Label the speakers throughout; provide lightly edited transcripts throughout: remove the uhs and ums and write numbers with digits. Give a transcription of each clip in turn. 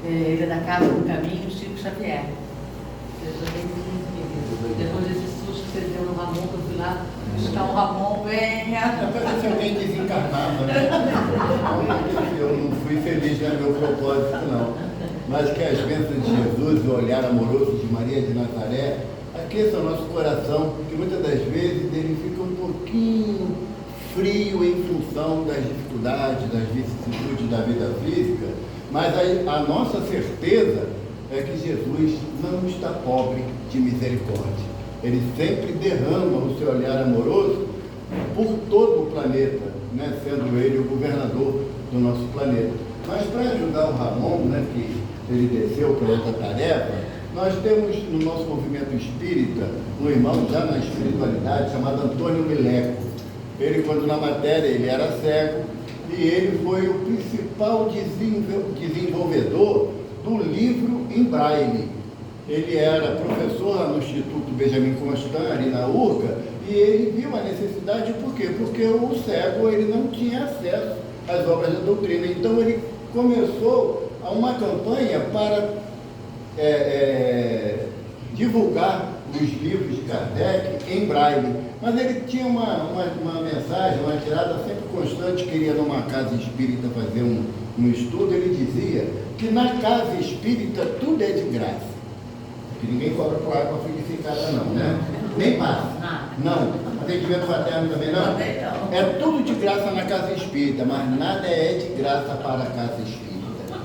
Speaker 1: Ele é da Casa do Caminho, Chico Xavier. Depois desse susto que você deu no Ramon, que eu fui lá, está o Ramon, venha.
Speaker 2: Parece alguém desencarnado, né? Eu não fui feliz no meu propósito, não. Mas que as bênçãos de Jesus, o olhar amoroso de Maria de Nazaré, aqueçam o nosso coração, porque muitas das vezes ele fica um pouquinho frio em função das dificuldades, das vicissitudes da vida física, mas a nossa certeza é que Jesus não está pobre de misericórdia. Ele sempre derrama o seu olhar amoroso por todo o planeta, né? Sendo ele o governador do nosso planeta. Mas para ajudar o Ramon, né, que ele desceu para outra tarefa, nós temos no nosso movimento espírita um irmão já na espiritualidade chamado Antônio Mileco. Ele, quando na matéria ele era cego, e ele foi o principal desenvolvedor do livro em braille. Ele era professor lá no Instituto Benjamin Constant, ali na URCA, e ele viu a necessidade, por quê? Porque o cego ele não tinha acesso às obras da doutrina. Então ele começou uma campanha para divulgar os livros de Kardec em braille. Mas ele tinha uma mensagem, uma tirada sempre constante, que ele ia numa casa espírita fazer um estudo. Ele dizia que na casa espírita tudo é de graça, que ninguém cobra por água fluidificada não, né? Nem passa. Não. Atendimento fraterno também não? É tudo de graça na casa espírita, mas nada é de graça para a casa espírita.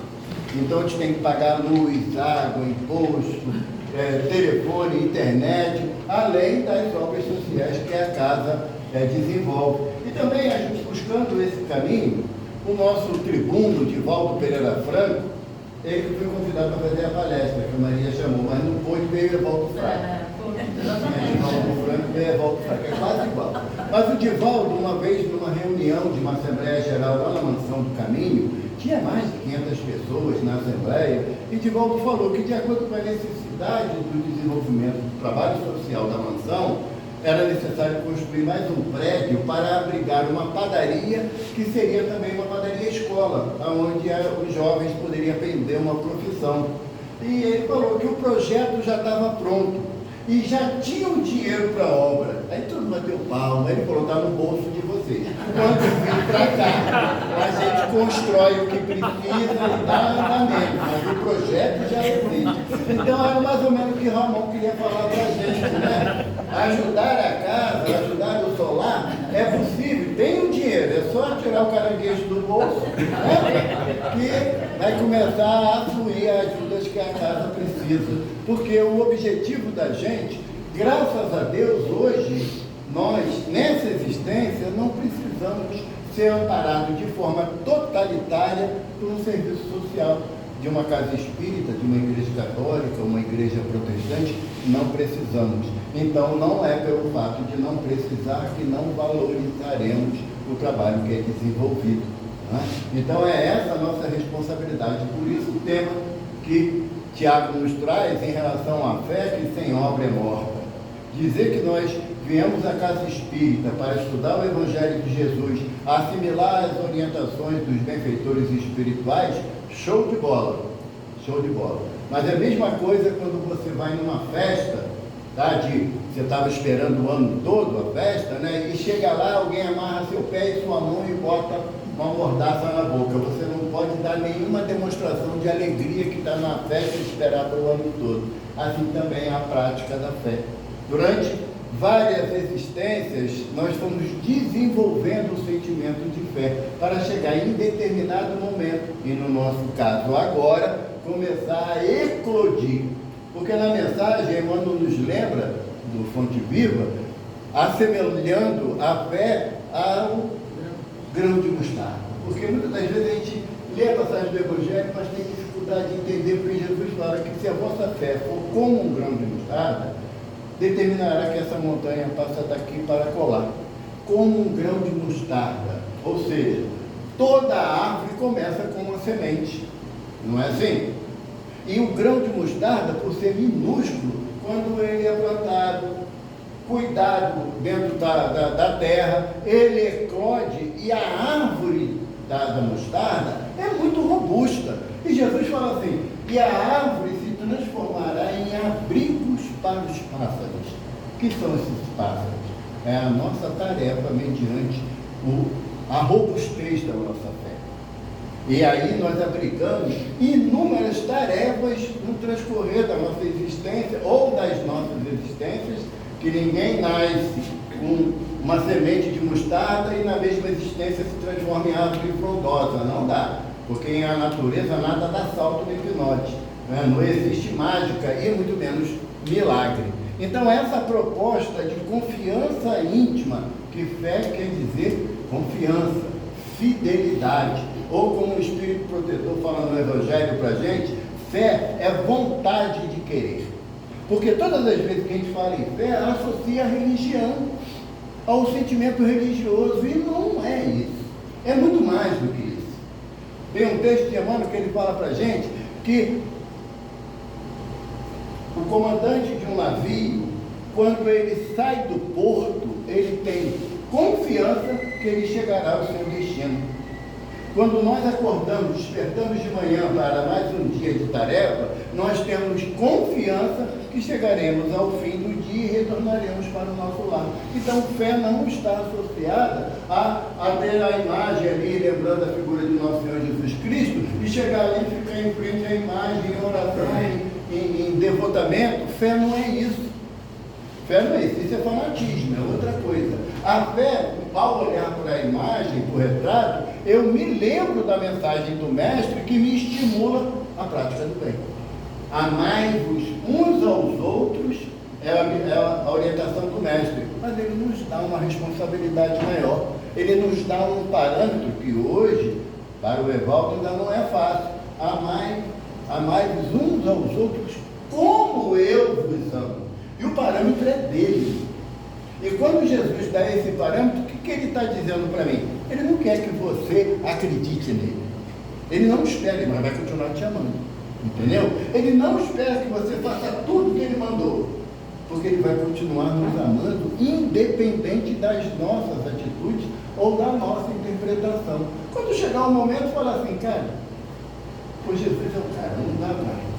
Speaker 2: Então a gente tem que pagar luz, água, imposto, telefone, internet, além das obras sociais que a casa desenvolve. E também a gente buscando esse caminho, o nosso tribuno, Divaldo Pereira Franco, ele foi convidado para fazer a palestra, que a Maria chamou, mas não pôde, veio Evaldo Franco. Divaldo Franco veio Evaldo Franco, é quase igual. Mas o Divaldo, uma vez numa reunião de uma Assembleia Geral lá na Mansão do Caminho, tinha mais de 500 pessoas na Assembleia, e Divaldo falou que, de acordo com a necessidade do desenvolvimento do trabalho social da mansão, era necessário construir mais um prédio para abrigar uma padaria, que seria também uma padaria escola, onde os jovens poderiam aprender uma profissão. E ele falou que o projeto já estava pronto e já tinha o dinheiro para a obra. Aí todo mundo bateu palma, ele falou, está no bolso de vocês. Quando vir para cá, a gente constrói o que precisa e dá andamento, mas o projeto já existe. Então era mais ou menos o que Ramon queria falar para a gente, né? Ajudar a casa, ajudar o solar, é possível, tem o dinheiro, é só tirar o caranguejo do bolso, né? Que vai começar a fluir as ajudas que a casa precisa. Porque o objetivo da gente, graças a Deus, hoje, nós, nessa existência, não precisamos ser amparados de forma totalitária por um serviço social de uma casa espírita, de uma igreja católica, uma igreja protestante. Não precisamos. Então, não é pelo fato de não precisar que não valorizaremos o trabalho que é desenvolvido, né? Então, é essa a nossa responsabilidade. Por isso, o tema que Tiago nos traz em relação à fé, que sem obra é morta. Dizer que nós viemos à casa espírita para estudar o Evangelho de Jesus, assimilar as orientações dos benfeitores espirituais, show de bola, show de bola. Mas é a mesma coisa quando você vai numa festa, tá? Você estava esperando o ano todo a festa, né? E chega lá, alguém amarra seu pé e sua mão e bota uma mordaça na boca. Você não pode dar nenhuma demonstração de alegria que está na festa esperada o ano todo. Assim também é a prática da fé. Durante várias existências, nós fomos desenvolvendo o sentimento de fé para chegar em determinado momento, e no nosso caso agora, começar a eclodir. Porque na mensagem, Emmanuel nos lembra, do Fonte Viva, assemelhando a fé ao grão de mostarda. Porque muitas das vezes a gente lê a passagem do Evangelho, mas tem dificuldade de entender, porque Jesus fala que se a vossa fé for como um grão de mostarda, determinará que essa montanha passa daqui para colar. Como um grão de mostarda. Ou seja, toda árvore começa com uma semente. Não é assim? E o grão de mostarda, por ser minúsculo, quando ele é plantado, cuidado dentro da terra, ele eclode, e a árvore da mostarda é muito robusta. E Jesus fala assim, e a árvore se transformará em abrigos para os pássaros. O que são esses pássaros? É a nossa tarefa mediante a robustez da nossa fé. E aí nós abrigamos inúmeras tarefas no transcorrer da nossa existência ou das nossas existências, que ninguém nasce com uma semente de mostarda e na mesma existência se transforma em árvore frondosa. Não dá, porque em a natureza nada dá salto nem pinote. Né? Não existe mágica e muito menos milagre. Então essa proposta de confiança íntima, que fé quer dizer confiança, fidelidade, ou como o Espírito Protetor fala no Evangelho para a gente, fé é vontade de querer. Porque todas as vezes que a gente fala em fé, associa a religião, ao sentimento religioso, e não é isso. É muito mais do que isso. Tem um texto de Emmanuel que ele fala para a gente que o comandante de um navio, quando ele sai do porto, ele tem confiança que ele chegará ao seu destino. Quando nós acordamos, despertamos de manhã para mais um dia de tarefa, nós temos confiança que chegaremos ao fim do dia e retornaremos para o nosso lar. Então, fé não está associada a ter a imagem ali, lembrando a figura de nosso Senhor Jesus Cristo, e chegar ali e ficar em frente à imagem, em oração, em devotamento. Fé não é isso. Fé não é isso é fanatismo, é outra coisa. A fé, ao olhar para a imagem, para o retrato, eu me lembro da mensagem do Mestre que me estimula a prática do bem. Amai-vos uns aos outros é a orientação do Mestre, mas ele nos dá uma responsabilidade maior. Ele nos dá um parâmetro que hoje, para o Evaldo, ainda não é fácil. Amai-vos uns aos outros como eu vos amo. E o parâmetro é dele. E quando Jesus dá esse parâmetro, o que ele está dizendo para mim? Ele não quer que você acredite nele. Ele não espera, mas vai continuar te amando. Entendeu? Ele não espera que você faça tudo que ele mandou, porque ele vai continuar nos amando, independente das nossas atitudes ou da nossa interpretação. Quando chegar o momento, fala assim, cara, pô, Jesus é o cara, não dá mais.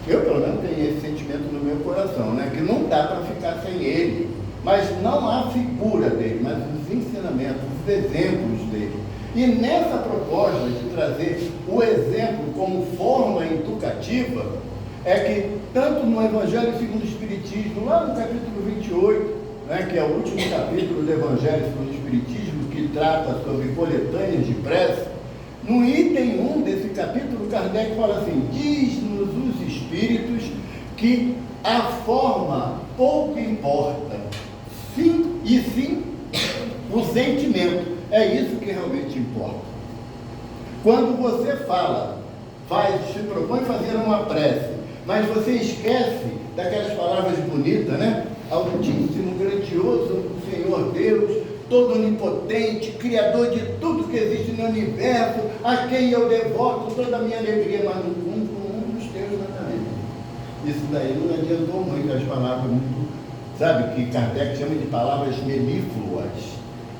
Speaker 2: Eu, pelo menos, tenho esse sentimento no meu coração, né? Que não dá para ficar sem ele. Mas não a figura dele, mas os ensinamentos, os exemplos dele. E nessa proposta de trazer o exemplo como forma educativa, é que tanto no Evangelho segundo o Espiritismo, lá no capítulo 28, né, que é o último capítulo do Evangelho segundo o Espiritismo, que trata sobre coletâneas de prece, no item 1 desse capítulo, Kardec fala assim, diz-nos os Espíritos que a forma pouco importa, sim o sentimento, é isso que realmente importa. Quando você se propõe fazer uma prece, mas você esquece daquelas palavras bonitas, né? Altíssimo, grandioso, Senhor Deus, todo onipotente, criador de tudo que existe no universo, a quem eu devoto toda a minha alegria, mas no fundo, um dos teus mandamentos. Isso daí não adiantou muito, as palavras muito, sabe, que Kardec chama de palavras melífluas,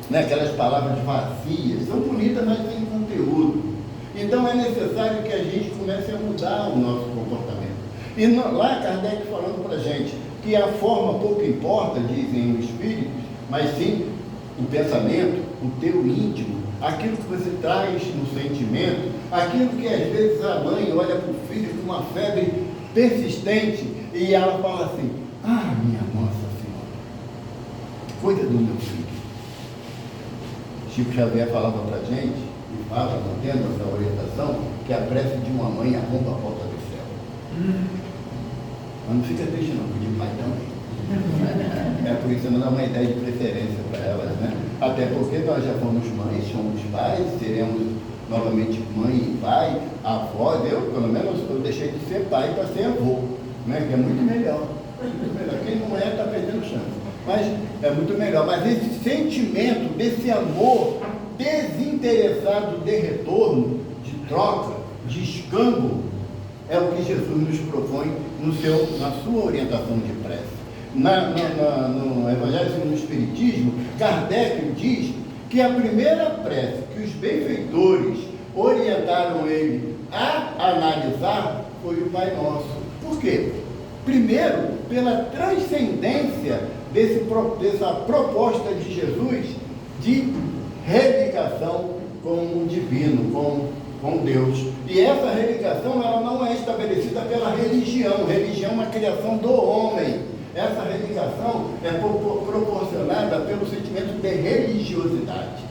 Speaker 2: né? Aquelas palavras vazias, são bonitas, mas têm conteúdo. Então é necessário que a gente comece a mudar o nosso comportamento. E lá Kardec falando para a gente que a forma pouco importa, dizem os espíritos, mas sim o pensamento, o teu íntimo, aquilo que você traz no sentimento, aquilo que às vezes a mãe olha para o filho com uma febre persistente e ela fala assim, minha Nossa Senhora, cuida do meu filho. Chico Xavier falava para a gente, e fala, mantendo essa orientação, que a prece de uma mãe arromba a porta do céu. Mas não fica triste não, porque de pai também. É por isso que não dá uma ideia de preferência para elas, né? Até porque nós já fomos mães, somos pais, seremos novamente mãe e pai, avós. Eu, pelo menos, eu deixei de ser pai para ser avô, né? Que é muito melhor. Muito melhor. Quem não é, está perdendo chance. Mas é muito melhor. Mas esse sentimento, desse amor desinteressado de retorno, de troca, de escambo, é o que Jesus nos propõe na sua orientação de prece. No Evangelho segundo o Espiritismo, Kardec diz que a primeira prece que os benfeitores orientaram ele a analisar foi o Pai Nosso. Por quê? Primeiro, pela transcendência dessa proposta de Jesus de religação com o divino, com Deus. E essa religação, ela não é estabelecida pela religião. Religião é uma criação do homem. Essa religação é proporcionada pelo sentimento de religiosidade.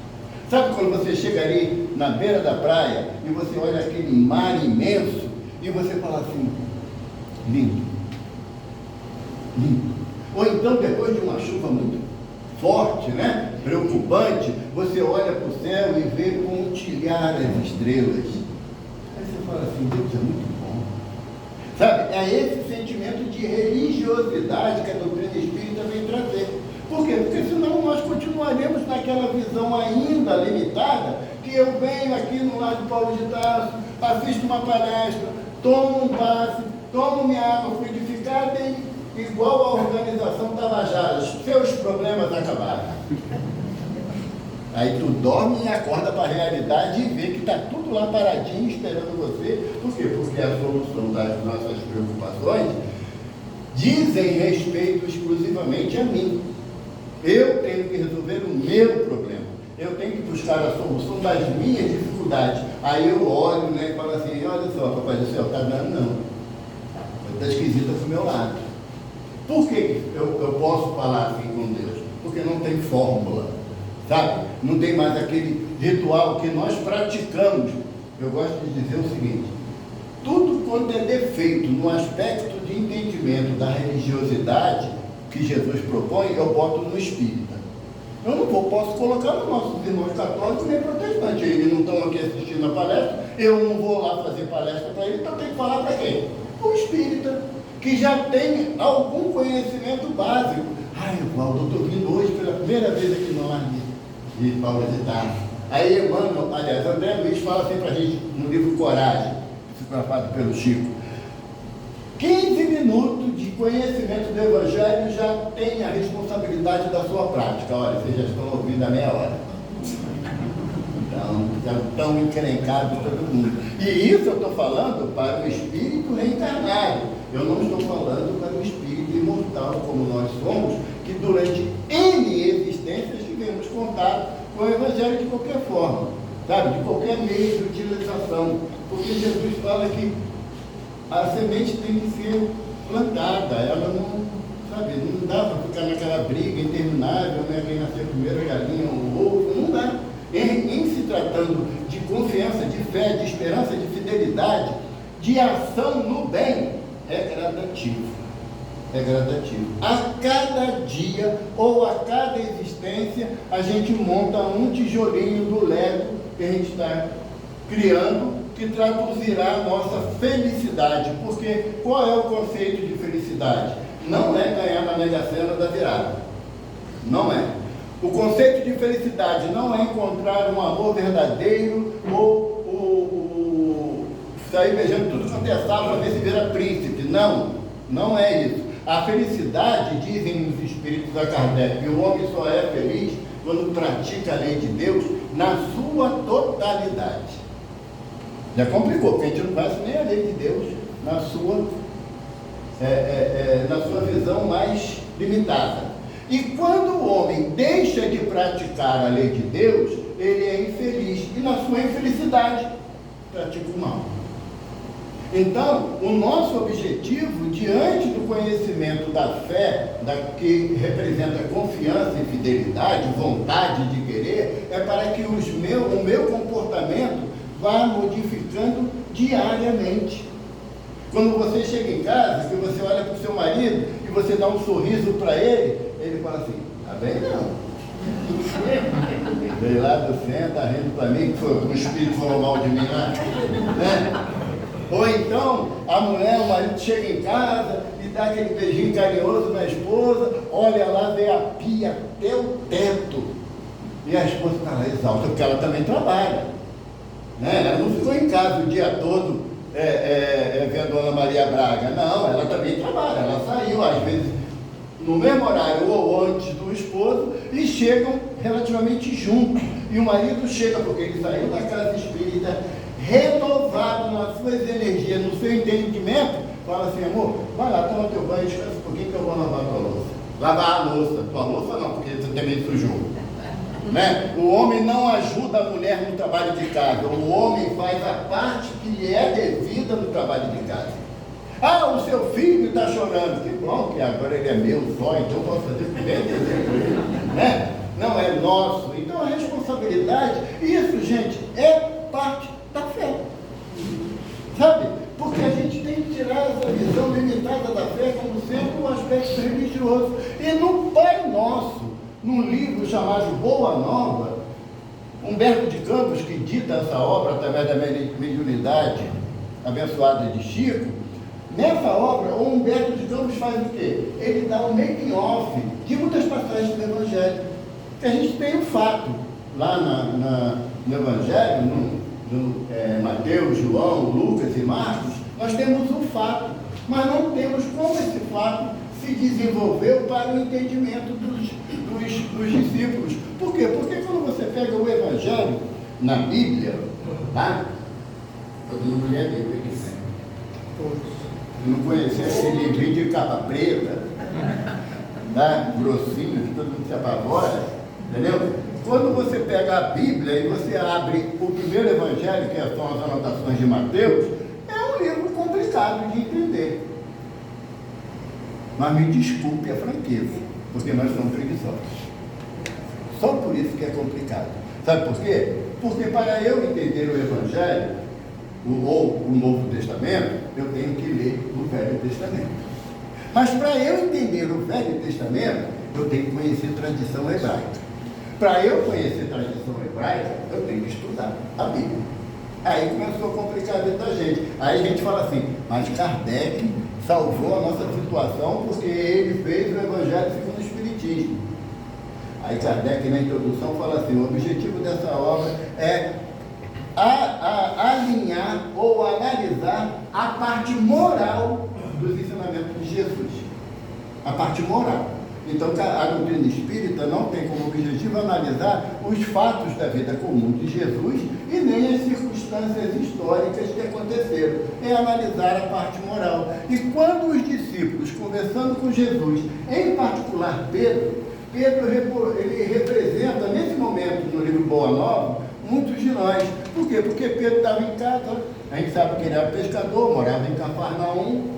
Speaker 2: Sabe quando você chega ali na beira da praia e você olha aquele mar imenso e você fala assim, lindo, lindo. Ou então depois de uma chuva muito forte, né? Preocupante, você olha para o céu e vê pontilhar as estrelas. Aí você fala assim, Deus é muito bom. Sabe, é esse sentimento de religiosidade que a doutrina espírita vem trazer. Por quê? Porque senão nós continuaremos naquela visão ainda limitada, que eu venho aqui no Lar de Paulo de Tarso, assisto uma palestra, tomo um passe, tomo minha água fluidificada e igual a organização Tabajara, seus problemas acabaram. Aí tu dorme e acorda para a realidade e vê que está tudo lá paradinho esperando você. Por quê? Porque a solução das nossas preocupações dizem respeito exclusivamente a mim. Eu tenho que resolver o meu problema. Eu tenho que buscar a solução das minhas dificuldades. Aí eu olho, né, e falo assim, olha só, papai do céu, está dando não. Está esquisita para o meu lado. Por que eu posso falar assim com Deus? Porque não tem fórmula, sabe? Não tem mais aquele ritual que nós praticamos. Eu gosto de dizer o seguinte, tudo quanto é defeito no aspecto de entendimento da religiosidade que Jesus propõe, eu boto no espírita. Eu não posso colocar nos nossos irmãos católicos nem protestantes. Eles não estão aqui assistindo a palestra, eu não vou lá fazer palestra para eles, então tem que falar para quem? O espírita, que já tem algum conhecimento básico. Evaldo, eu estou vindo hoje pela primeira vez aqui no Lar de Paulo de Tarso. Aí Emmanuel, aliás, André Luiz fala assim para a gente no livro Coragem, psicografado pelo Chico. 15 minutos de conhecimento do Evangelho já tem a responsabilidade da sua prática. Olha, vocês já estão ouvindo a meia hora. Então, já estão encrencados todo mundo. E isso eu estou falando para o espírito reencarnado. Eu não estou falando para o espírito imortal, como nós somos, que durante N existências tivemos contato com o Evangelho de qualquer forma, sabe? De qualquer meio de utilização. Porque Jesus fala que a semente tem que ser plantada, ela não, sabe, não dá para ficar naquela briga interminável, né? Quem nasceu primeiro, a galinha ou o ovo, não dá. Em se tratando de confiança, de fé, de esperança, de fidelidade, de ação no bem, é gradativo. É gradativo. A cada dia ou a cada existência, a gente monta um tijolinho do Lego que a gente está criando, que traduzirá a nossa felicidade. Porque qual é o conceito de felicidade? Não é ganhar na Mega Sena da virada. Não é. O conceito de felicidade não é encontrar um amor verdadeiro ou sair beijando tudo quanto é sábado para ver se vira príncipe. Não, não é isso. A felicidade, dizem os espíritos da Kardec, que o homem só é feliz quando pratica a lei de Deus na sua totalidade. Já complicou, porque a gente não conhece nem a lei de Deus na sua visão mais limitada. E quando o homem deixa de praticar a lei de Deus, ele é infeliz. E na sua infelicidade, pratica o mal. Então, o nosso objetivo, diante do conhecimento da fé, que representa confiança e fidelidade, vontade de querer, é para que o meu comportamento vá modificando diariamente. Quando você chega em casa, que você olha para o seu marido e você dá um sorriso para ele, ele fala assim, tá bem não. Veio lá do centro, tá rindo para mim, que o espírito falou mal de mim lá. Né? Ou então, a mulher, o marido chega em casa e dá aquele beijinho carinhoso na esposa, olha lá, vê a pia até o teto. E a esposa está lá exausta, porque ela também trabalha. Né? Ela não ficou em casa o dia todo vendo a Ana Maria Braga. Não, ela também trabalha, ela saiu, às vezes, no mesmo horário ou antes do esposo, e chegam relativamente juntos. E o marido chega, porque ele saiu da casa espírita, renovado nas suas energias, no seu entendimento, fala assim, amor, vai lá, toma teu banho, descansa um pouquinho que eu vou lavar a tua louça. Lavar a louça, tua louça não, porque você também sujou. Né? O homem não ajuda a mulher no trabalho de casa, o homem faz a parte que lhe é devida no trabalho de casa. Ah, o seu filho está chorando, que bom que agora ele é meu só, então eu posso fazer o que bem desejo com ele, né? Não é nosso, então a responsabilidade, isso, gente, é parte da fé, sabe? Porque a gente tem que tirar essa visão limitada da fé como sendo um aspecto religioso. E no Pai Nosso, num livro chamado Boa Nova, Humberto de Campos, que dita essa obra através da mediunidade abençoada de Chico, nessa obra, o Humberto de Campos faz o quê? Ele dá um making-off de muitas passagens do Evangelho. Que a gente tem um fato lá no Evangelho, no Mateus, João, Lucas e Marcos, nós temos um fato, mas não temos como esse fato se desenvolveu para o entendimento dos discípulos. Por quê? Porque quando você pega o Evangelho na Bíblia, tá? Todo mundo lê a Bíblia aqui sempre. Se não conhecer aquele livrinho de capa preta, tá? Grossinho, que todo mundo se apavora, entendeu? Quando você pega a Bíblia e você abre o primeiro Evangelho, que são as anotações de Mateus, é um livro complicado de entender. Mas me desculpe a franqueza, porque nós somos preguiçosos. Só por isso que é complicado. Sabe por quê? Porque para eu entender o Evangelho, ou o Novo Testamento, eu tenho que ler o Velho Testamento. Mas para eu entender o Velho Testamento, eu tenho que conhecer tradição hebraica. Para eu conhecer tradição hebraica, eu tenho que estudar a Bíblia. Aí começou a complicar a vida da gente. Aí a gente fala assim, mas Kardec salvou a nossa situação porque ele fez o Evangelho segundo o Espiritismo. Aí Kardec, na introdução, fala assim, o objetivo dessa obra é alinhar ou analisar a parte moral dos ensinamentos de Jesus. A parte moral. Então, a doutrina espírita não tem como objetivo analisar os fatos da vida comum de Jesus e nem as circunstâncias históricas que aconteceram. É analisar a parte moral. E quando os discípulos, conversando com Jesus, em particular Pedro, ele representa, nesse momento, no livro Boa Nova, muitos de nós. Por quê? Porque Pedro estava em casa, a gente sabe que ele era pescador, morava em Cafarnaum,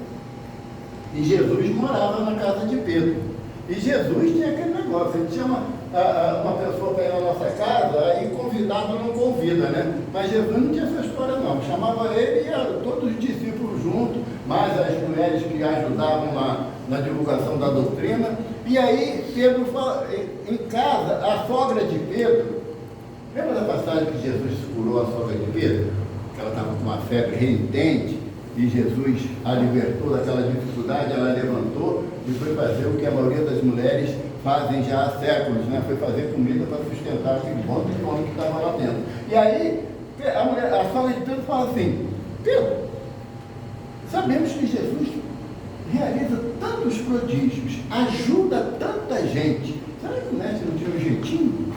Speaker 2: e Jesus morava na casa de Pedro. E Jesus tinha aquele negócio, ele tinha uma pessoa para ir na nossa casa, aí convidado não convida, né? Mas Jesus não tinha essa história não, chamava ele e todos os discípulos juntos, mais as mulheres que ajudavam na divulgação da doutrina. E aí Pedro fala, em casa, a sogra de Pedro, lembra da passagem que Jesus curou a sogra de Pedro? Que ela estava com uma febre renitente, e Jesus a libertou daquela dificuldade, ela levantou e foi fazer o que a maioria das mulheres fazem já há séculos, né? Foi fazer comida para sustentar aquele monte de homem que estava lá dentro. E aí, a sogra de Pedro fala assim, Pedro, sabemos que Jesus realiza tantos prodígios, ajuda tanta gente, será que o mestre não tinha um jeitinho,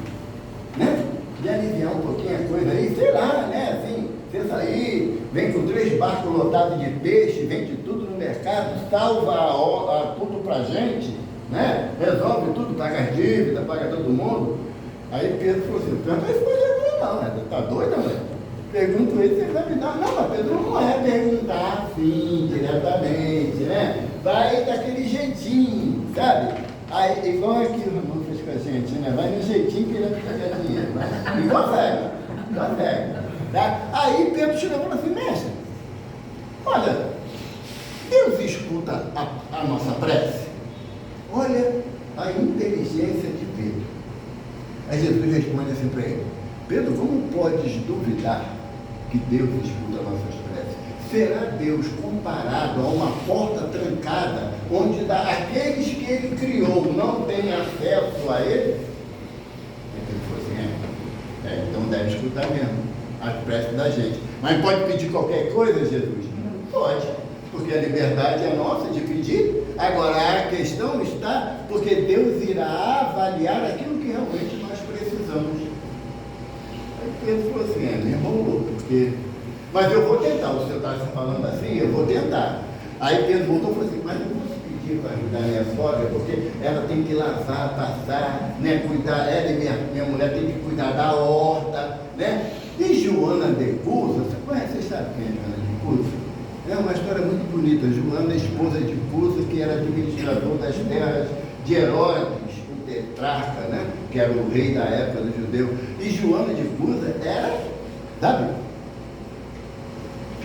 Speaker 2: né? De aliviar um pouquinho a coisa aí, sei lá, né? Assim, você sair, vem com 3 barcos lotados de peixe, vende tudo no mercado, salva tudo pra gente, né? Resolve tudo, paga as dívidas, paga todo mundo. Aí Pedro falou assim, pergunta isso pra Jesus não, né? Tá doida, mulher? Pergunto ele se ele vai me dar. Não, mas Pedro não é perguntar assim, diretamente, né? Vai daquele jeitinho, sabe? Aí, igual aqui o irmão fez com a gente, né? Vai no jeitinho que ele vai pegar dinheiro. E consegue. Tá? Aí Pedro chegou e falou assim, mestre, olha, Deus escuta a nossa prece. Olha a inteligência de Pedro. Aí Jesus responde assim para ele, Pedro, como podes duvidar que Deus escuta nossas preces? Será Deus comparado a uma porta trancada, onde aqueles que ele criou não têm acesso a ele? Ele falou assim, então deve escutar mesmo as preces da gente. Mas pode pedir qualquer coisa, Jesus? Não pode, porque a liberdade é nossa de pedir. Agora a questão está porque Deus irá avaliar aquilo que realmente nós precisamos. Aí Pedro falou assim, me enrolou, porque mas eu vou tentar. O senhor está falando assim, eu vou tentar. Aí Pedro voltou e falou assim, mas não posso pedir para ajudar minha sogra, porque ela tem que lavar, passar, né, cuidar, ela e minha mulher tem que cuidar da horta, né? E Joana de Cusa, vocês sabem quem é Joana de Cusa? É uma história muito bonita. Joana, esposa de Cusa, que era administrador das terras de Herodes, o tetrarca, né? Que era o rei da época do judeu. E Joana de Cusa era, sabe,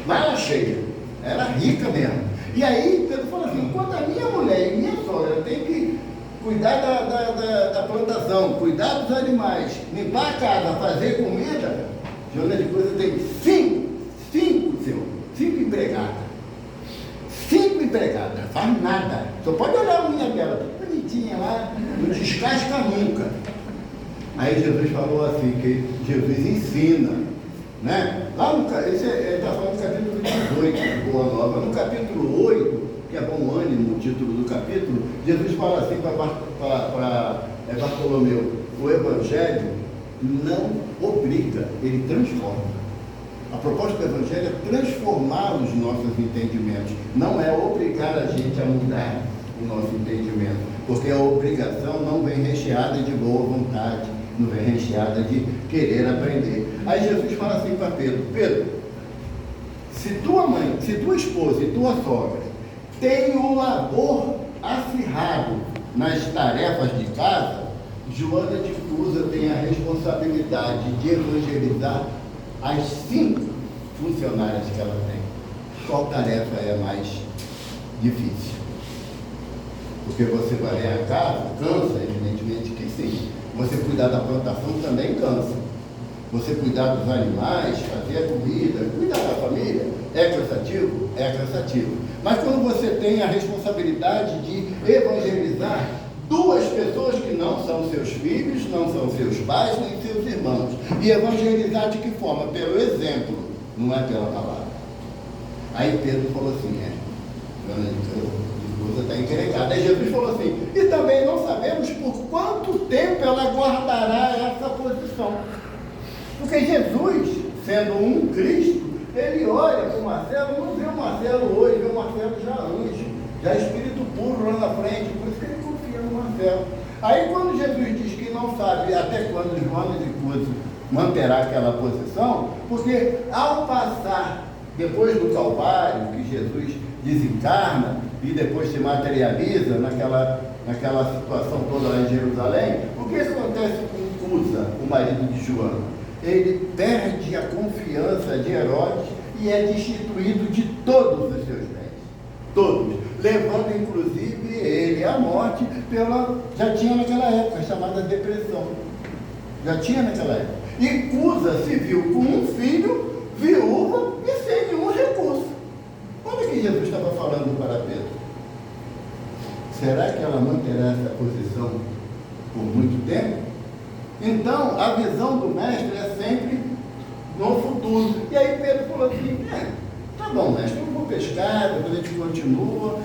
Speaker 2: mala cheia, era rica mesmo. E aí Pedro falou assim, enquanto a minha mulher e minha sogra tem que cuidar da plantação, cuidar dos animais, limpar a casa, fazer comida, Joana de Cusa tem cinco empregadas. 5 empregadas, faz nada. Só pode olhar a unha dela, tudo bonitinha lá, não descasca nunca. Aí Jesus falou assim, que Jesus ensina, né? Lá no ele está falando do capítulo 18, Boa Nova. No capítulo 8, que é bom ânimo, o título do capítulo, Jesus fala assim para Bartolomeu, o Evangelho não obriga, ele transforma. A proposta do Evangelho é transformar os nossos entendimentos, não é obrigar a gente a mudar o nosso entendimento, porque a obrigação não vem recheada de boa vontade, não vem recheada de querer aprender. Aí Jesus fala assim para Pedro, Pedro, se tua mãe, se tua esposa e tua sogra têm um labor acirrado nas tarefas de casa, Joana de Cusa tem a responsabilidade de evangelizar as 5 funcionárias que ela tem. Qual tarefa é mais difícil? Porque você varrer a casa, cansa, evidentemente que sim. Você cuidar da plantação também cansa. Você cuidar dos animais, fazer a comida, cuidar da família, é cansativo? É cansativo. Mas quando você tem a responsabilidade de evangelizar 2 pessoas que não são seus filhos, não são seus pais, nem seus irmãos. E evangelizar de que forma? Pelo exemplo, não é pela palavra. Aí Pedro falou assim, Joana de Cusa está entregada. Aí Jesus falou assim, e também não sabemos por quanto tempo ela guardará essa posição. Porque Jesus, sendo um Cristo, ele olha para o Marcelo, não vê o Marcelo hoje, vê o Marcelo já anjo, já espírito puro lá na frente, por isso que ele confia no Marcelo. Aí quando Jesus diz que não sabe até quando Joana de Cusa manterá aquela posição, porque ao passar, depois do Calvário, que Jesus desencarna e depois se materializa naquela situação toda lá em Jerusalém, o que acontece com Cusa, o marido de Joana? Ele perde a confiança de Herodes e é destituído de todos os seus bens. Todos. Levando inclusive ele à morte já tinha naquela época, chamada depressão. Já tinha naquela época. E Cusa se viu com um filho, viúva e sem nenhum recurso. Olha o que Jesus estava falando para Pedro. Será que ela manterá essa posição por muito tempo? Então, a visão do mestre é sempre no futuro. E aí Pedro falou assim, tá bom, mestre, eu vou pescar, depois a gente continua.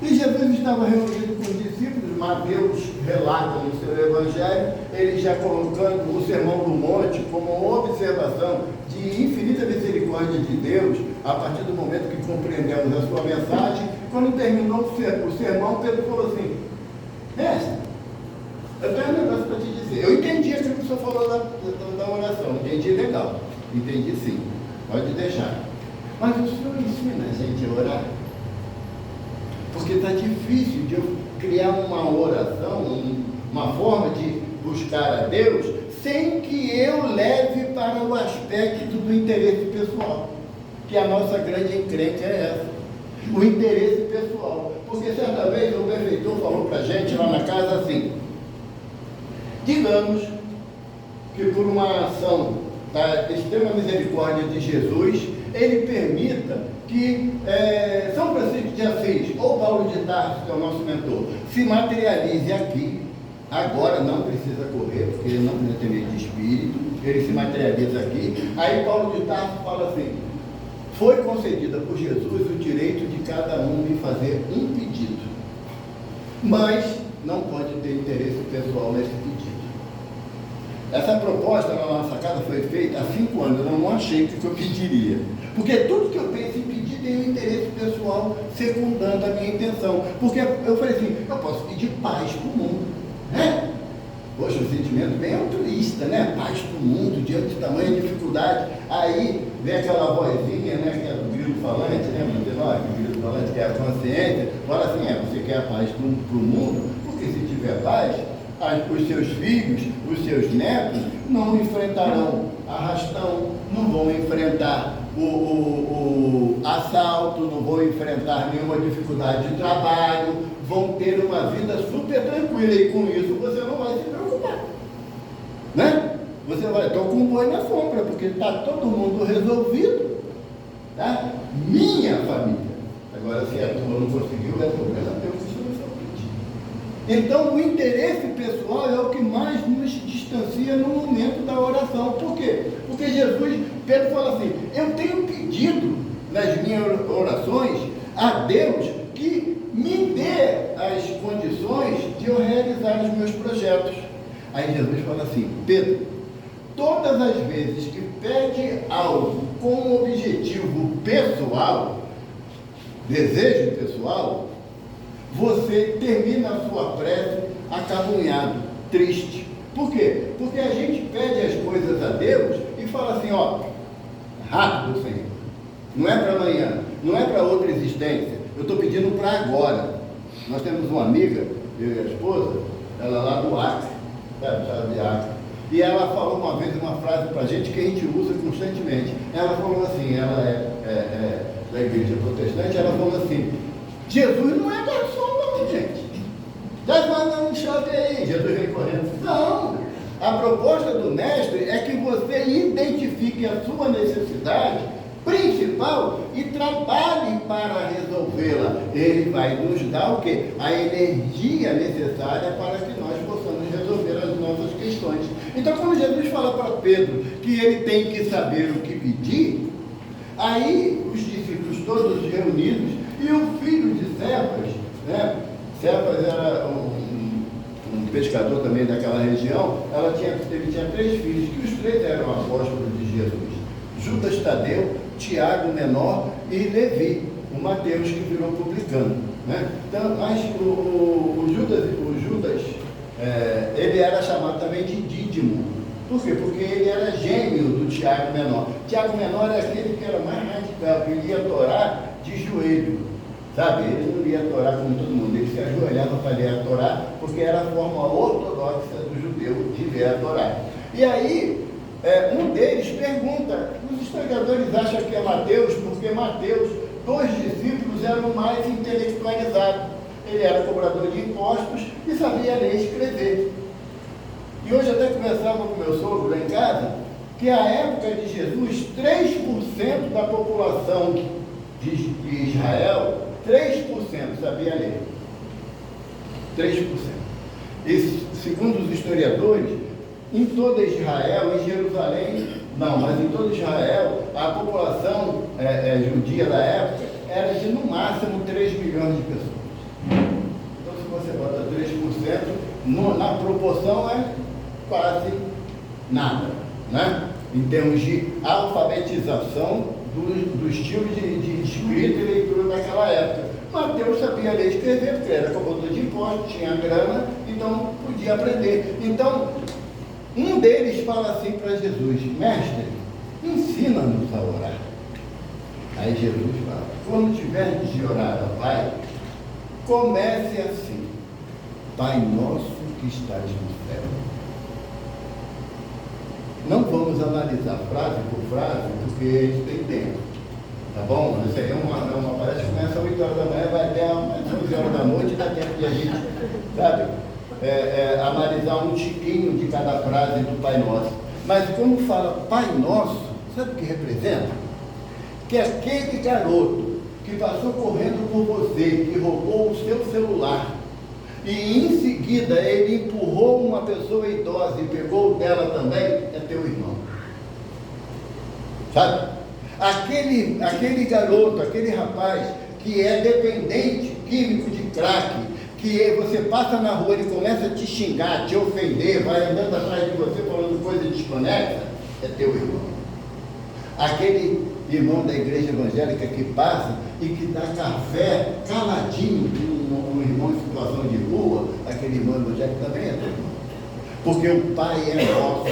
Speaker 2: E Jesus estava reunido com os discípulos, Mateus relata no seu Evangelho, ele já colocando o Sermão do Monte como uma observação de infinita misericórdia de Deus, a partir do momento que compreendemos a sua mensagem. Quando terminou o sermão, Pedro falou assim, mestre, eu tenho um negócio para te dizer. Eu entendi aquilo que o senhor falou da oração, entendi legal, entendi sim, pode deixar. Mas o senhor ensina a gente a orar? Porque está difícil de eu criar uma oração, uma forma de buscar a Deus, sem que eu leve para o aspecto do interesse pessoal, que a nossa grande encrenca é essa, o interesse pessoal. Porque certa vez o benfeitor falou para a gente lá na casa assim, digamos que por uma ação da extrema misericórdia de Jesus, ele permita que São Francisco de Assis ou Paulo de Tarso, que é o nosso mentor, se materialize aqui. Agora não precisa correr, porque ele não precisa ter medo de espírito, ele se materializa aqui. Aí Paulo de Tarso fala assim, foi concedida por Jesus o direito de cada um de fazer um pedido, mas não pode ter interesse pessoal nesse pedido. Essa proposta na nossa casa foi feita há 5 anos, eu não achei o que eu pediria, Porque tudo que eu penso em pedir tem um interesse pessoal secundando a minha intenção. Porque eu falei assim, eu posso pedir paz para o mundo, né? Poxa, um sentimento bem altruísta, né? Paz para o mundo, diante de tamanha dificuldade. Aí vem aquela vozinha, né? Que é do grilo falante, né? O grilo falante, que é a consciência. Fala assim, você quer a paz para o mundo? Porque se tiver paz, os seus filhos, os seus netos não enfrentarão arrastão, não vão enfrentar o assalto, não vão enfrentar nenhuma dificuldade de trabalho, vão ter uma vida super tranquila e com isso você não vai se preocupar, né? Você vai, estou com um boi na sombra, porque está todo mundo resolvido, tá? Minha família. Agora, se a turma não conseguiu, é problema teu, que isso não se aplique. Então, o interesse pessoal é o que mais nos distancia no momento da oração. Por quê? Porque Jesus, Pedro fala assim, eu tenho pedido nas minhas orações a Deus que me dê as condições de eu realizar os meus projetos. Aí Jesus fala assim, Pedro, todas as vezes que pede algo com objetivo pessoal, desejo pessoal, você termina a sua prece acabunhado, triste. Por quê? Porque a gente pede as coisas a Deus e fala assim, rápido, Senhor. Não é para amanhã, não é para outra existência. Eu estou pedindo para agora. Nós temos uma amiga, eu e a esposa, ela lá do Acre, sabe de Acre. E ela falou uma vez uma frase para a gente que a gente usa constantemente. Ela falou assim, ela é da igreja protestante, ela falou assim, Jesus não é garçom não, gente. Já mandando um chave aí, Jesus vem correndo. Não, a proposta do mestre é que você identifique a sua necessidade principal e trabalhe para resolvê-la. Ele vai nos dar o quê? A energia necessária para que nós possamos resolver as nossas questões. Então, quando Jesus fala para Pedro que ele tem que saber o que pedir, aí os discípulos todos reunidos e o filho de Cefas, né? Cefas era um pescador também daquela região, ele tinha 3 filhos, que os 3 eram apóstolos de Jesus. Judas Tadeu, Tiago menor e Levi, o Mateus que virou publicano, né? Então, mas o Judas, ele era chamado também de Dídimo. Por quê? Porque ele era gêmeo do Tiago menor. Tiago menor é aquele que era mais radical, que ele ia torar de joelho, sabe? Ele não ia torar como todo mundo, ele se ajoelhava para ler a Torá, porque era a forma ortodoxa do judeu de ler a Torá. E aí, um deles pergunta, os historiadores acham que é Mateus, porque Mateus, 2 discípulos, eram mais intelectualizados. Ele era cobrador de impostos e sabia ler e escrever. E hoje até conversava com meu sogro lá em casa, que a época de Jesus, 3% da população de Israel, 3% sabia ler. 3%. E segundo os historiadores, em toda Israel, em Jerusalém, não, mas em todo Israel, a população judia da época era de no máximo 3 milhões de pessoas. Então, se você bota 3%, na proporção é quase nada, né? Em termos de alfabetização do estilo de escrita e leitura daquela época. Mateus sabia ler e escrever, porque era cobrador de impostos, tinha grana, então podia aprender. Então, um deles fala assim para Jesus, mestre, ensina-nos a orar. Aí Jesus fala, quando tiver de orar ao Pai, comece assim, Pai nosso que estás no céu. Não vamos analisar frase por frase, porque isso tem tempo, tá bom? Isso aí é uma palestra que começa às 8 horas da manhã, vai até às 11 horas da noite, dá tempo de a gente, sabe, analisar um tiquinho de cada frase do Pai Nosso. Mas como fala Pai Nosso, sabe o que representa? Que aquele garoto que passou correndo por você, que roubou o seu celular, e em seguida ele empurrou uma pessoa idosa e pegou o dela também, é teu irmão. Sabe? Aquele garoto, aquele rapaz que é dependente químico de crack, que você passa na rua, ele começa a te xingar, te ofender, vai andando atrás de você falando coisa desconexa, é teu irmão. Aquele irmão da igreja evangélica que passa e que dá café caladinho, um irmão em situação de rua, aquele irmão evangélico também é teu irmão. Porque o Pai é nosso.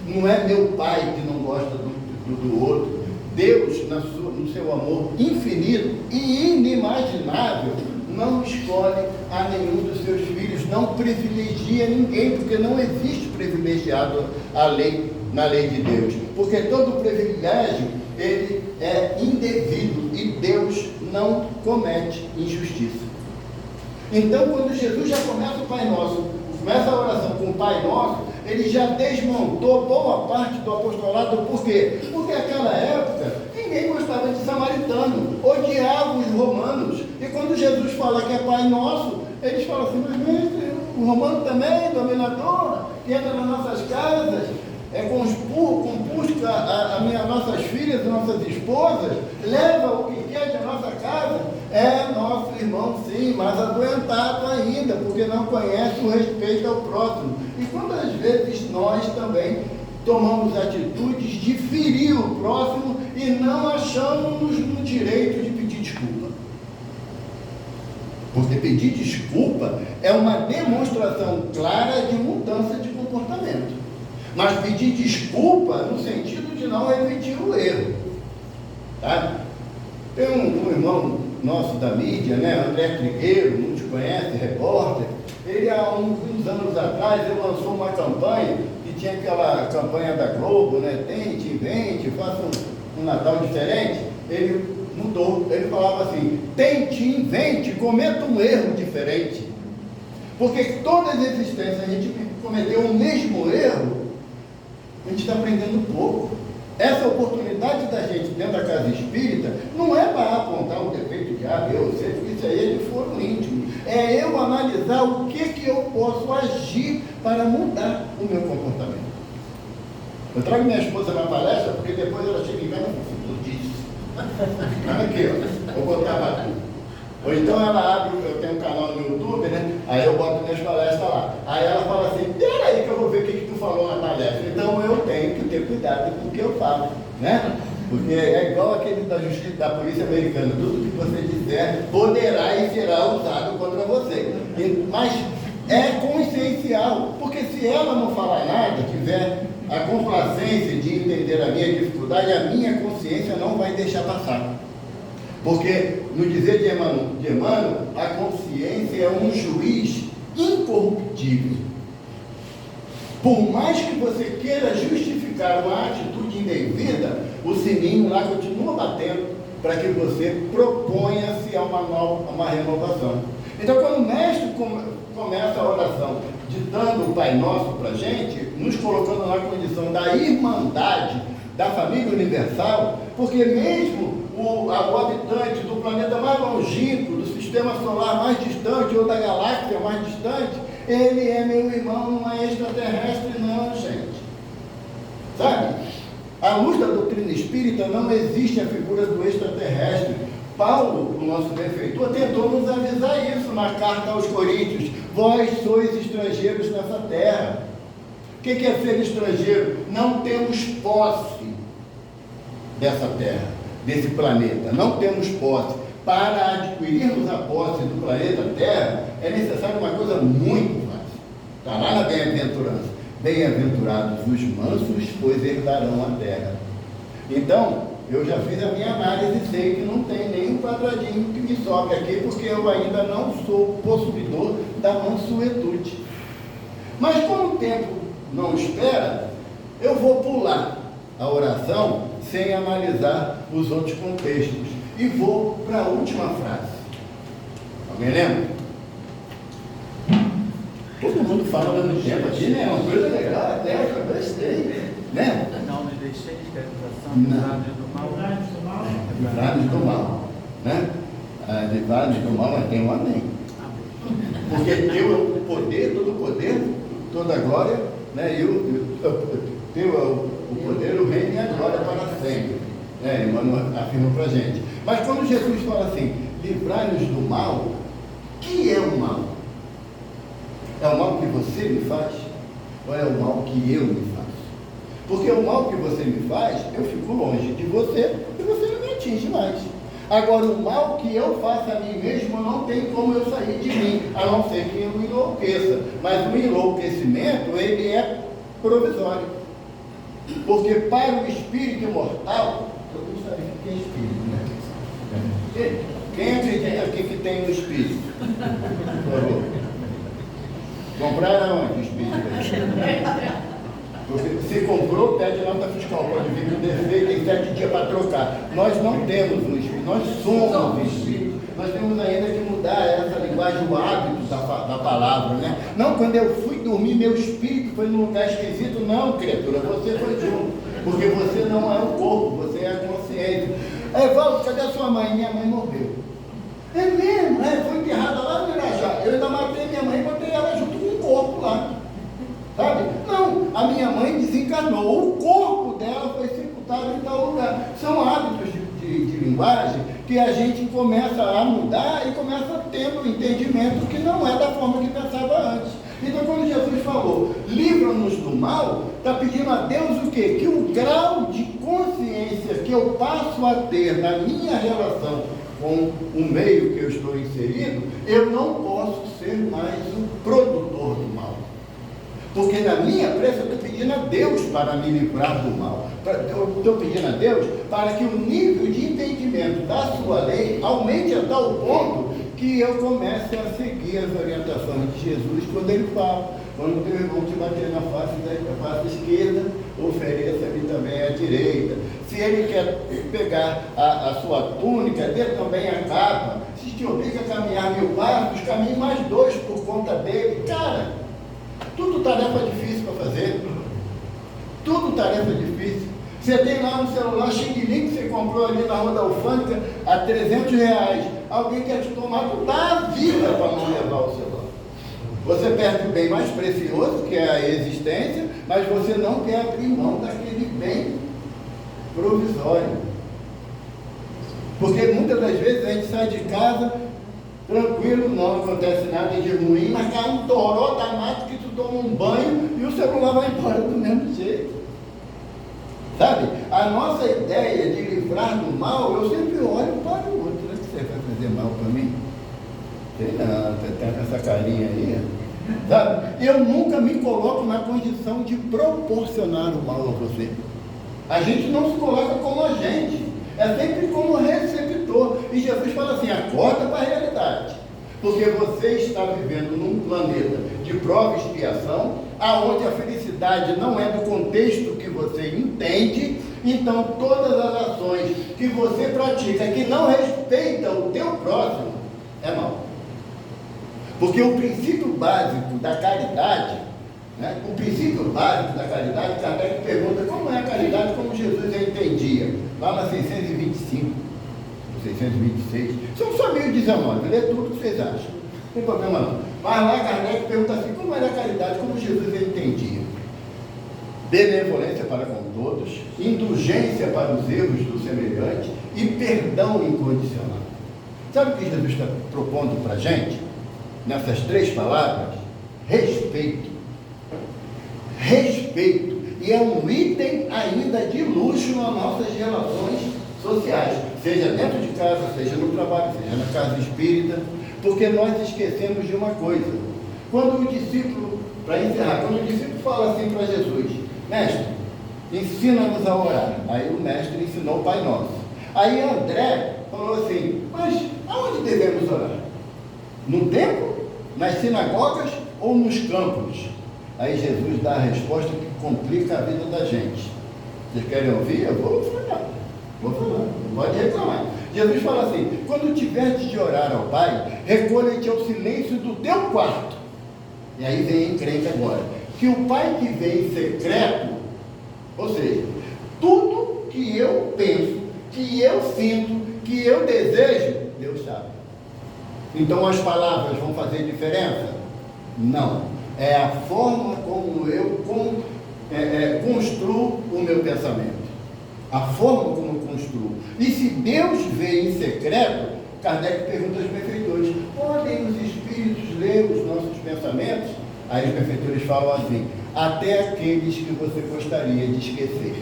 Speaker 2: Não é meu pai que não gosta do outro. Deus, no seu amor infinito e inimaginável, não escolhe a nenhum dos seus filhos, não privilegia ninguém, porque não existe privilegiado na lei de Deus. Porque todo privilégio, ele é indevido e Deus não comete injustiça. Então, quando Jesus já começa o Pai Nosso, começa a oração com o Pai Nosso, ele já desmontou boa parte do apostolado. Por quê? Porque naquela época ninguém gostava de samaritano, odiava os romanos. E quando Jesus fala que é Pai Nosso, eles falam assim: mas mestre, o romano também, dominador, que entra nas nossas casas, compusca as nossas filhas e nossas esposas, leva o que quer de nossa casa, é nosso irmão sim, mas adoentado ainda, porque não conhece o respeito ao próximo. E quantas vezes nós também tomamos atitudes de ferir o próximo e não achamos no direito de pedir desculpa? Porque pedir desculpa é uma demonstração clara de mudança de comportamento. Mas pedir desculpa no sentido de não repetir o erro. Tá? Tem um irmão nosso da mídia, né, André Trigueiro, muitos conhecem, repórter. Ele, há uns anos atrás, ele lançou uma campanha, que tinha aquela campanha da Globo, né, tente, invente, faça um Natal diferente. Ele mudou, ele falava assim: tente, invente, cometa um erro diferente. Porque toda a existência a gente cometeu o mesmo erro, a gente está aprendendo pouco. Essa oportunidade da gente dentro da casa espírita não é para apontar um defeito de eu sei, porque isso aí é de foro íntimo. É eu analisar o que eu posso agir para mudar o meu comportamento. Eu trago minha esposa na palestra, porque depois ela chega em casa e fala: aqui, ó, vou botar batuta. Ou então ela abre, eu tenho um canal no YouTube, né? Aí eu boto minhas palestras lá. Aí ela fala assim: peraí que eu vou ver o que tu falou na palestra. Então eu tenho que ter cuidado com o que eu falo, né? Porque é igual aquele da justiça, da polícia americana: tudo que você disser poderá e será usado contra você. Mas é consciencial, porque se ela não falar nada, tiver a complacência de entender a minha dificuldade, a minha consciência não vai deixar passar. Porque, no dizer de Emmanuel, a consciência é um juiz incorruptível. Por mais que você queira justificar uma atitude indevida, o sininho lá continua batendo para que você proponha-se a uma renovação. Então, quando o mestre começa a oração ditando o Pai Nosso para a gente, nos colocando na condição da irmandade da família universal, porque mesmo o habitante do planeta mais longínquo, do sistema solar mais distante, ou da galáxia mais distante, ele é meu irmão, não é extraterrestre não, gente. Sabe? À luz da doutrina espírita não existe a figura do extraterrestre. Paulo, o nosso benfeitor, tentou nos avisar isso na carta aos Coríntios: vós sois estrangeiros nessa terra. O que é ser estrangeiro? Não temos posse dessa terra, desse planeta, não temos posse. Para adquirirmos a posse do planeta Terra, é necessário uma coisa muito fácil. Está lá na bem-aventurança: bem-aventurados os mansos, pois herdarão a terra. Então, eu já fiz a minha análise e sei que não tem nem um quadradinho que me sobe aqui, porque eu ainda não sou possuidor da mansuetude. Mas como o tempo não espera, eu vou pular a oração sem analisar os outros contextos e vou para a última frase. Alguém lembra? Todo mundo fala ao mesmo tempo aqui, né? É uma coisa legal, até eu gostei, né?
Speaker 3: Não me deixei de realização, do mal.
Speaker 2: Livrai-nos do mal, né? Livrai-nos do mal, mas tem um amém. Porque teu é o poder, toda a glória, né? Teu é o poder, o reino e a glória para sempre. Emmanuel afirma para a gente. Mas quando Jesus fala assim: livrai-nos do mal, o que é o mal? É o mal que você me faz? Ou é o mal que eu me faço? Porque o mal que você me faz, eu fico longe de você e você não me atinge mais. Agora, o mal que eu faço a mim mesmo, não tem como eu sair de mim, a não ser que eu enlouqueça. Mas o enlouquecimento, ele é provisório. Porque para o espírito mortal, todo mundo sabe o que é espírito, né? Quem acredita aqui que tem um espírito? Por favor. Compraram onde o espírito? Porque se comprou, pede nota fiscal, pode vir com defeito, tem 7 dias para trocar. Nós não temos um espírito, nós somos um espírito. Nós temos ainda que mudar essa linguagem, o hábito da palavra, né? Não, quando eu fui dormir, meu espírito foi num lugar esquisito. Não, criatura, você foi junto. Porque você não é o corpo, você é a consciência. Evaldo, cadê a sua mãe? Minha mãe morreu. É mesmo, foi enterrada lá no Irajá. Eu ainda matei minha mãe e botei ela junto com o corpo lá. Sabe? Não, a minha mãe desencarnou, o corpo dela foi sepultado em tal lugar. São hábitos de linguagem que a gente começa a mudar e começa tendo um entendimento que não é da forma que pensava antes. Então, quando Jesus falou, livra-nos do mal, está pedindo a Deus o quê? Que o grau de consciência que eu passo a ter na minha relação com o meio que eu estou inserido, eu não posso ser mais o produtor do mal. Porque na minha prece eu estou pedindo a Deus para me livrar do mal. Eu estou pedindo a Deus para que o nível de entendimento da sua lei aumente a tal ponto que eu comece a seguir as orientações de Jesus quando ele fala: quando teu irmão te bater na face esquerda, ofereça-lhe também a direita. Se ele quer pegar a sua túnica, dê também a capa. Se te obriga a caminhar 1000 passos, caminhe mais 2 por conta dele. Cara, tudo tarefa difícil para fazer. Tudo tarefa difícil. Você tem lá um celular cheio de link que você comprou ali na Rua da Alfândega a R$300. Alguém quer te tomar, tu dá a vida para não levar o celular. Você perde o bem mais precioso, que é a existência, mas você não quer abrir mão daquele bem provisório. Porque muitas das vezes a gente sai de casa tranquilo, não acontece nada de ruim, mas cai um toró danado que tu toma um banho e o celular vai embora do mesmo jeito. Sabe? A nossa ideia de livrar do mal, eu sempre olho para o outro. Será que você vai fazer mal para mim? Sei não, você tem essa carinha aí. Sabe? Eu nunca me coloco na condição de proporcionar o mal a você. A gente não se coloca como agente, é sempre como receptor. E Jesus fala assim: acorda para a realidade. Porque você está vivendo num planeta de prova e expiação, aonde a felicidade não é do contexto que você entende. Então todas as ações que você pratica que não respeitam o teu próximo é mal. Porque o princípio básico da caridade, né? O princípio básico da caridade, Kardec pergunta como é a caridade como Jesus a entendia, lá na 625, 626, são só 1019, lê tudo que vocês acham, não tem problema não. Mas lá Kardec pergunta assim, como era a caridade como Jesus a entendia? Benevolência para com todos, indulgência para os erros do semelhante e perdão incondicional. Sabe o que Jesus está propondo para a gente? Nessas 3 palavras: respeito. Respeito. E é um item ainda de luxo nas nossas relações sociais, seja dentro de casa, seja no trabalho, seja na casa espírita, porque nós esquecemos de uma coisa. Quando o discípulo, para encerrar, quando o discípulo fala assim para Jesus: mestre, ensina-nos a orar. Aí o mestre ensinou o Pai Nosso. Aí André falou assim: mas aonde devemos orar? No templo? Nas sinagogas ou nos campos? Aí Jesus dá a resposta que complica a vida da gente. Vocês querem ouvir? Eu vou falar, não pode reclamar. Jesus fala assim: quando tiveres de orar ao Pai, recolhe-te ao silêncio do teu quarto. E aí vem a encrenca agora, que o Pai que vem em secreto, ou seja, tudo que eu penso, que eu sinto, que eu desejo, Deus sabe. Então as palavras vão fazer diferença? Não. É a forma como eu construo o meu pensamento. A forma como eu construo. E se Deus vê em secreto, Kardec pergunta aos benfeitores: podem os espíritos ler os nossos pensamentos? Aí os benfeitores falam assim: até aqueles que você gostaria de esquecer.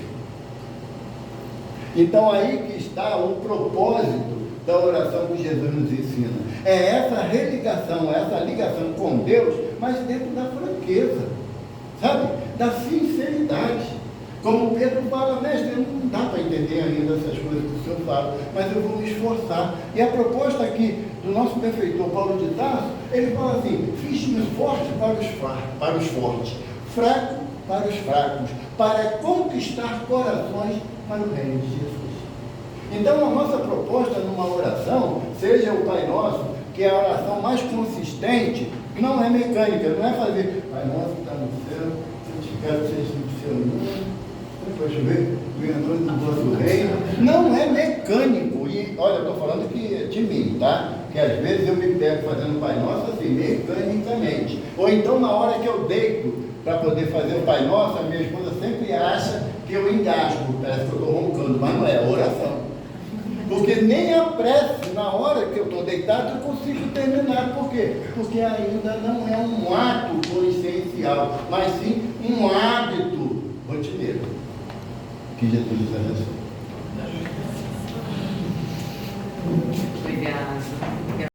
Speaker 2: Então aí que está o propósito da oração que Jesus nos ensina. É essa religação, essa ligação com Deus, mas dentro da franqueza, sabe? Da sinceridade. Como Pedro fala, mestre, não dá para entender ainda essas coisas que o Senhor fala, mas eu vou me esforçar. E a proposta aqui do nosso benfeitor Paulo de Tarso, ele fala assim: fiz-me forte para os fortes, fraco para os fracos, para conquistar corações para o reino de Jesus. Então a nossa proposta numa oração, seja o Pai Nosso, que é a oração mais consistente, não é mecânica, não é fazer Pai Nosso que está no céu, santificado seja o seu nome, depois ver, venhamos do vosso reino. Não é mecânico. E olha, eu estou falando que de mim, tá? Que às vezes eu me pego fazendo o Pai Nosso assim, mecanicamente. Ou então na hora que eu deito para poder fazer o Pai Nosso, a minha esposa sempre acha que eu engasgo, parece que eu estou roncando, mas não é, é oração. Porque nem a prece, na hora que eu estou deitado, eu consigo terminar. Por quê? Porque ainda não é um ato consciencial, mas sim um hábito rotineiro. Que Jesus abençoe.
Speaker 1: Obrigada.